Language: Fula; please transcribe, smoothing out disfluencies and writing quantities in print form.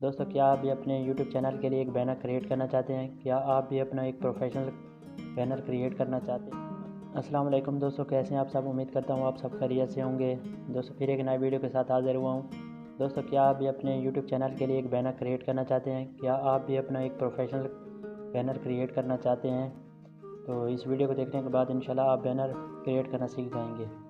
दोस्तों, क्या आप भी अपने YouTube चैनल के लिए एक बैनर क्रिएट करना चाहते हैं? क्या आप भी अपना एक प्रोफेशनल बैनर क्रिएट करना चाहते हैं? अस्सलाम वालेकुम दोस्तों, कैसे हैं आप सब? उम्मीद करता हूँ आप सब खैरियत से होंगे। दोस्तों, फिर एक नए वीडियो के साथ हाजिर हुआ हूँ। दोस्तों, क्या आप भी अपने YouTube चैनल के लिए एक बैनर क्रिएट करना चाहते हैं? क्या आप भी अपना एक प्रोफेशनल बैनर क्रिएट करना चाहते हैं? तो इस वीडियो को देखने के बाद इंशाल्लाह आप बैनर क्रिएट करना सीख जाएंगे।